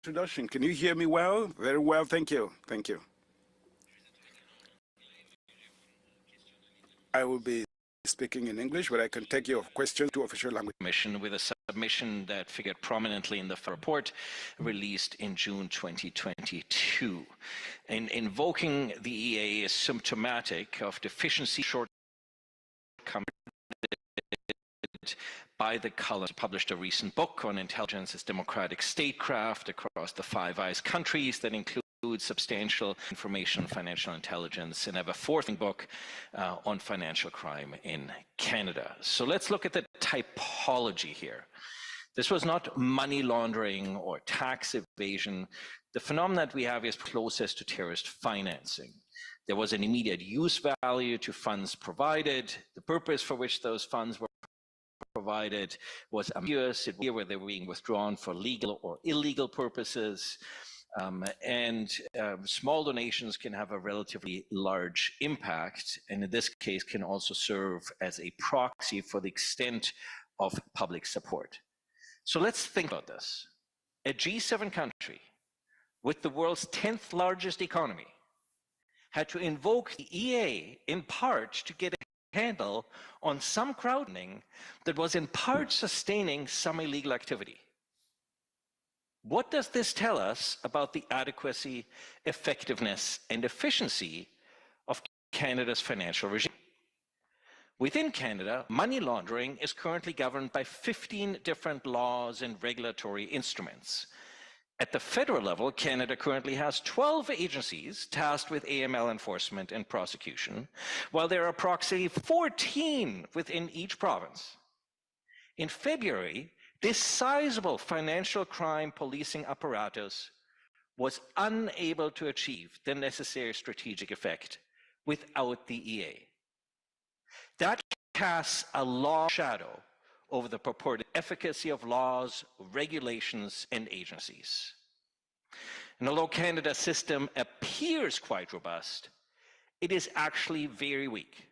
introduction. Can you hear me well? Very well, thank you. Thank you. I will be speaking in English, but I can take your questions to official language. Commission with a submission that figured prominently in the report released in June 2022. And invoking the EA is symptomatic of deficiency shortcomings by the Colors published a recent book on intelligence as democratic statecraft across the Five Eyes countries that include substantial information on financial intelligence, and have a fourth book on financial crime in Canada. So let's look at the typology here. This was not money laundering or tax evasion. The phenomenon that we have is closest to terrorist financing. There was an immediate use value to funds provided. The purpose for which those funds were provided was ambiguous. It was where they were being withdrawn for legal or illegal purposes. Small donations can have a relatively large impact, and in this case can also serve as a proxy for the extent of public support. So let's think about this. A G7 country with the world's 10th largest economy had to invoke the EA in part to get a handle on some crowdfunding that was in part sustaining some illegal activity. What does this tell us about the adequacy, effectiveness, and efficiency of Canada's financial regime? Within Canada, money laundering is currently governed by 15 different laws and regulatory instruments. At the federal level, Canada currently has 12 agencies tasked with AML enforcement and prosecution, while there are approximately 14 within each province. In February, this sizable financial crime policing apparatus was unable to achieve the necessary strategic effect without the EA. That casts a long shadow over the purported efficacy of laws, regulations, and agencies. And although Canada's system appears quite robust, it is actually very weak.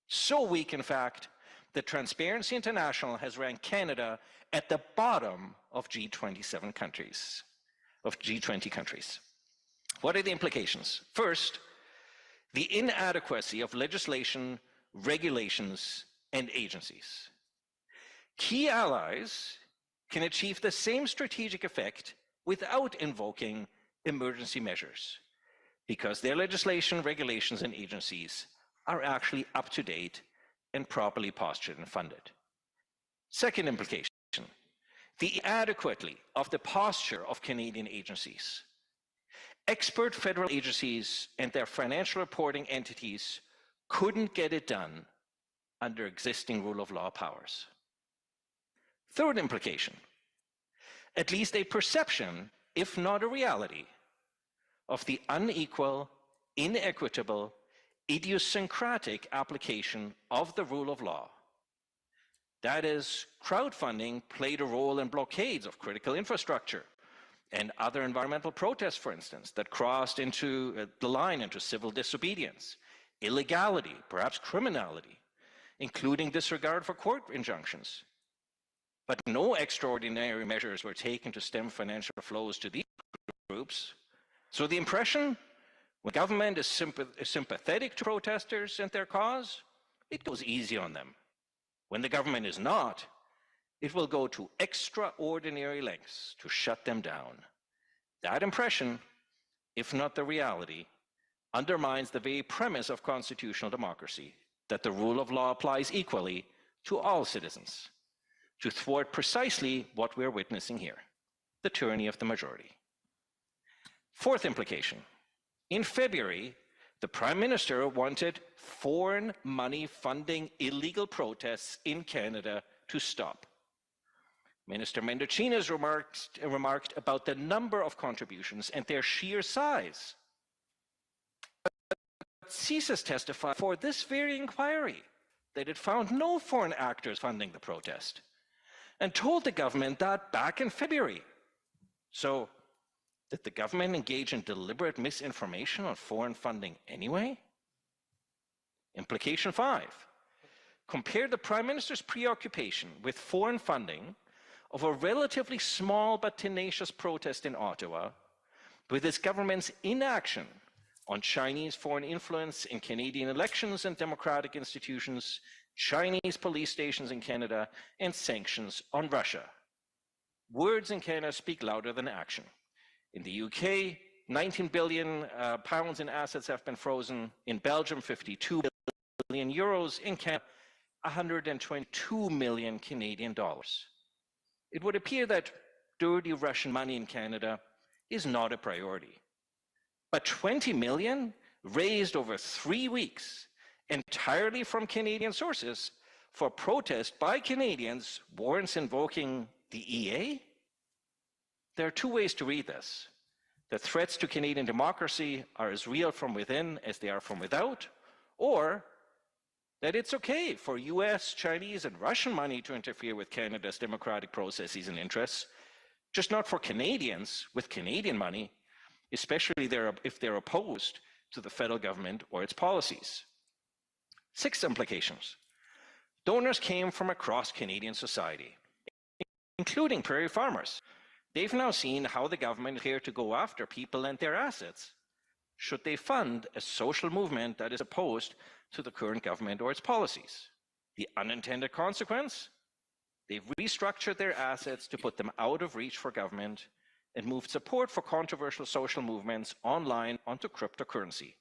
So weak, in fact, that Transparency International has ranked Canada at the bottom of G20 countries. What are the implications? First, the inadequacy of legislation, regulations, and agencies. Key allies can achieve the same strategic effect without invoking emergency measures, because their legislation, regulations, and agencies are actually up to date and properly postured and funded. Second implication, the inadequacy of the posture of Canadian agencies. Expert federal agencies and their financial reporting entities couldn't get it done under existing rule of law powers. Third implication, at least a perception, if not a reality, of the unequal, inequitable, idiosyncratic application of the rule of law. That is, crowdfunding played a role in blockades of critical infrastructure and other environmental protests, for instance, that crossed into the line into civil disobedience, illegality, perhaps criminality, including disregard for court injunctions. But no extraordinary measures were taken to stem financial flows to these groups. So the impression, when government is sympathetic to protesters and their cause, it goes easy on them. When the government is not, it will go to extraordinary lengths to shut them down. That impression, if not the reality, undermines the very premise of constitutional democracy, that the rule of law applies equally to all citizens, to thwart precisely what we're witnessing here, the tyranny of the majority. Fourth implication, in February, the Prime Minister wanted foreign money funding illegal protests in Canada to stop. Minister Mendocinos remarked about the number of contributions and their sheer size. But CSIS testified for this very inquiry that it found no foreign actors funding the protest, and told the government that back in February. So, did the government engage in deliberate misinformation on foreign funding anyway? Implication 5. Compare the Prime Minister's preoccupation with foreign funding of a relatively small but tenacious protest in Ottawa, with its government's inaction on Chinese foreign influence in Canadian elections and democratic institutions, Chinese police stations in Canada, and sanctions on Russia. Words in Canada speak louder than action. In the UK, 19 billion pounds in assets have been frozen. In Belgium, 52 billion euros. In Canada, 122 million Canadian dollars. It would appear that dirty Russian money in Canada is not a priority. But 20 million raised over 3 weeks entirely from Canadian sources for protest by Canadians warrants invoking the EA? There are two ways to read this. The threats to Canadian democracy are as real from within as they are from without, or that it's okay for US, Chinese, and Russian money to interfere with Canada's democratic processes and interests, just not for Canadians with Canadian money, especially if they're opposed to the federal government or its policies. 6 implications. Donors came from across Canadian society, including prairie farmers. They've now seen how the government is here to go after people and their assets. Should they fund a social movement that is opposed to the current government or its policies? The unintended consequence? They've restructured their assets to put them out of reach for government and moved support for controversial social movements online onto cryptocurrency,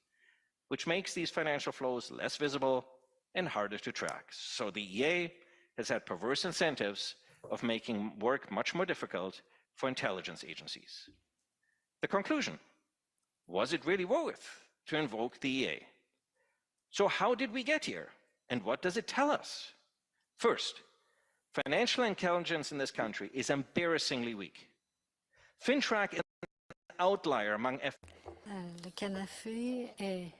which makes these financial flows less visible and harder to track. So the EA has had perverse incentives of making work much more difficult for intelligence agencies. The conclusion: was it really worth to invoke the EA? So how did we get here, and what does it tell us? First, financial intelligence in this country is embarrassingly weak. FINTRAC is an outlier among Le Canafé est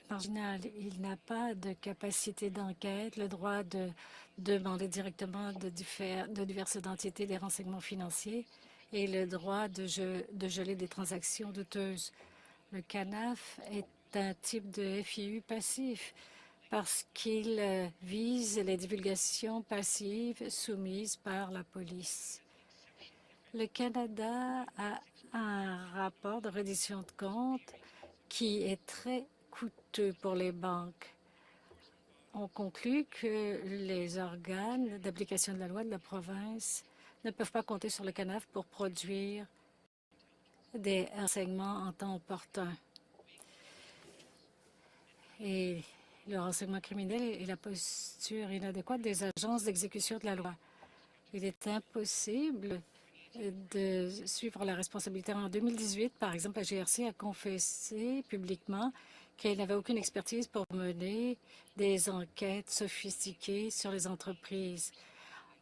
marginal. Il n'a pas de capacité d'enquête, le droit de demander directement de diverses entités des renseignements financiers et le droit de geler des transactions douteuses. Le CANAF est un type de FIU passif parce qu'il vise les divulgations passives soumises par la police. Le Canada a un rapport de reddition de comptes qui est très coûteux pour les banques. On conclut que les organes d'application de la loi de la province ne peuvent pas compter sur le CANAF pour produire des renseignements en temps opportun. Et le renseignement criminel et la posture inadéquate des agences d'exécution de la loi. Il est impossible de suivre la responsabilité. En 2018, par exemple, la GRC a confessé publiquement qu'elle n'avait aucune expertise pour mener des enquêtes sophistiquées sur les entreprises.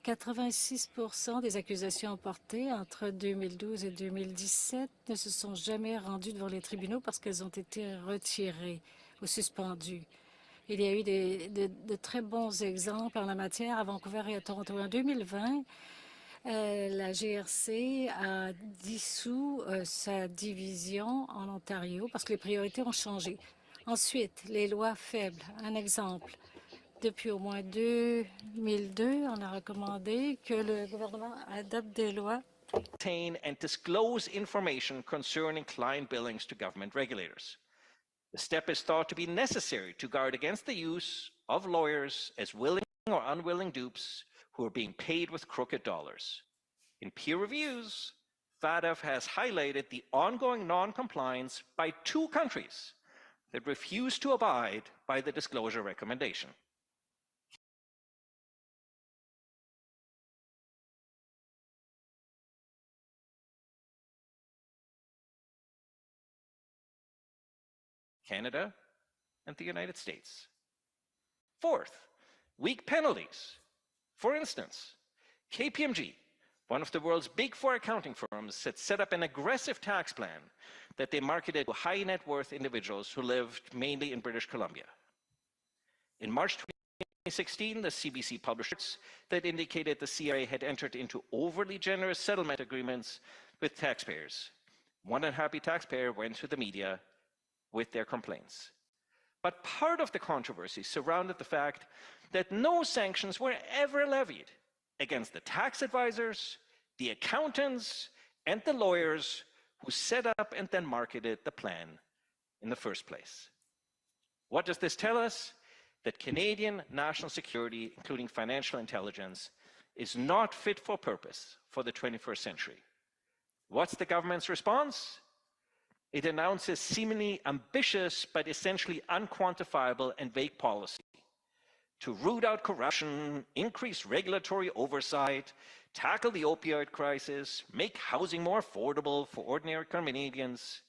86% des accusations portées entre 2012 et 2017 ne se sont jamais rendues devant les tribunaux parce qu'elles ont été retirées ou suspendues. Il y a eu de très bons exemples en la matière à Vancouver et à Toronto. En 2020, la GRC a dissous sa division en Ontario parce que les priorités ont changé. Ensuite, les lois faibles. Un exemple. Depuis au moins 2002, on a recommandé que le gouvernement adopte des lois obtain and disclose information concerning client billings to government regulators. The step is thought to be necessary to guard against the use of lawyers as willing or unwilling dupes who are being paid with crooked dollars. In peer reviews, FATF has highlighted the ongoing non-compliance by 2 countries that refuse to abide by the disclosure recommendation. Canada and the United States. Fourth, weak penalties. For instance, KPMG, one of the world's big 4 accounting firms, had set up an aggressive tax plan that they marketed to high net worth individuals who lived mainly in British Columbia. In March 2016, the CBC published reports that indicated the CRA had entered into overly generous settlement agreements with taxpayers. One unhappy taxpayer went to the media with their complaints. But part of the controversy surrounded the fact that no sanctions were ever levied against the tax advisors, the accountants, and the lawyers who set up and then marketed the plan in the first place. What does this tell us? That Canadian national security, including financial intelligence, is not fit for purpose for the 21st century. What's the government's response? It announces seemingly ambitious but essentially unquantifiable and vague policy to root out corruption, increase regulatory oversight, tackle the opioid crisis, make housing more affordable for ordinary Canadians.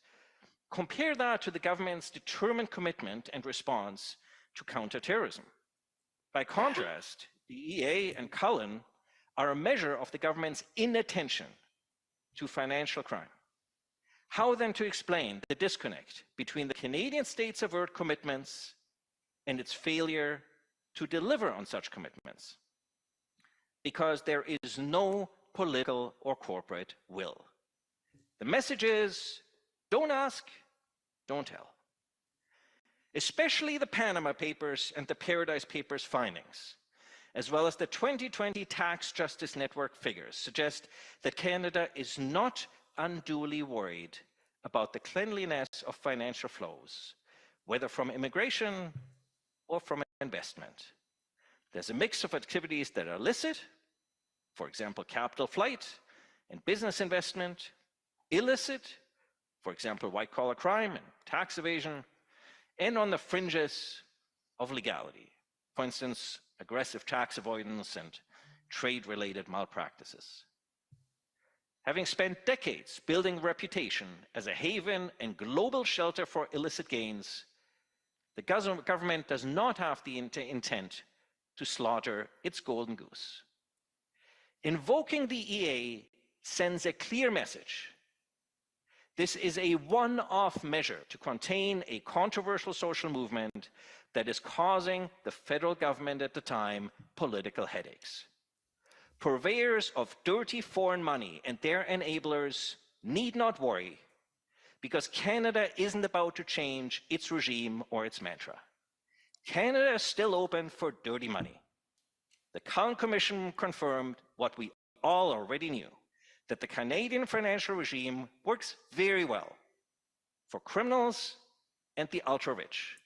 Compare that to the government's determined commitment and response to counterterrorism. By contrast, the EA and Cullen are a measure of the government's inattention to financial crime. How then to explain the disconnect between the Canadian state's avert commitments and its failure to deliver on such commitments? Because there is no political or corporate will. The message is, don't ask, don't tell. Especially the Panama Papers and the Paradise Papers findings, as well as the 2020 Tax Justice Network figures, suggest that Canada is not unduly worried about the cleanliness of financial flows, whether from immigration or from investment. There's a mix of activities that are illicit, for example, capital flight and business investment, illicit, for example, white-collar crime and tax evasion, and on the fringes of legality, for instance, aggressive tax avoidance and trade-related malpractices. Having spent decades building a reputation as a haven and global shelter for illicit gains, the government does not have the intent to slaughter its golden goose. Invoking the EA sends a clear message. This is a one-off measure to contain a controversial social movement that is causing the federal government at the time political headaches. Purveyors of dirty foreign money and their enablers need not worry, because Canada isn't about to change its regime or its mantra. Canada is still open for dirty money. The Cullen Commission confirmed what we all already knew, that the Canadian financial regime works very well for criminals and the ultra-rich,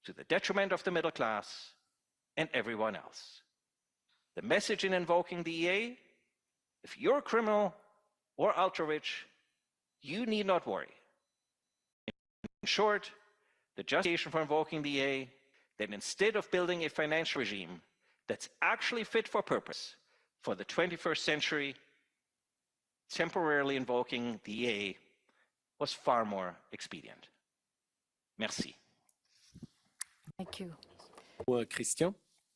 to the detriment of the middle class and everyone else. The message in invoking the EA: if you're a criminal or ultra-rich, you need not worry. In short, the justification for invoking the EA, that instead of building a financial regime that's actually fit for purpose for the 21st century, temporarily invoking the EA was far more expedient. Merci. Thank you. Christian.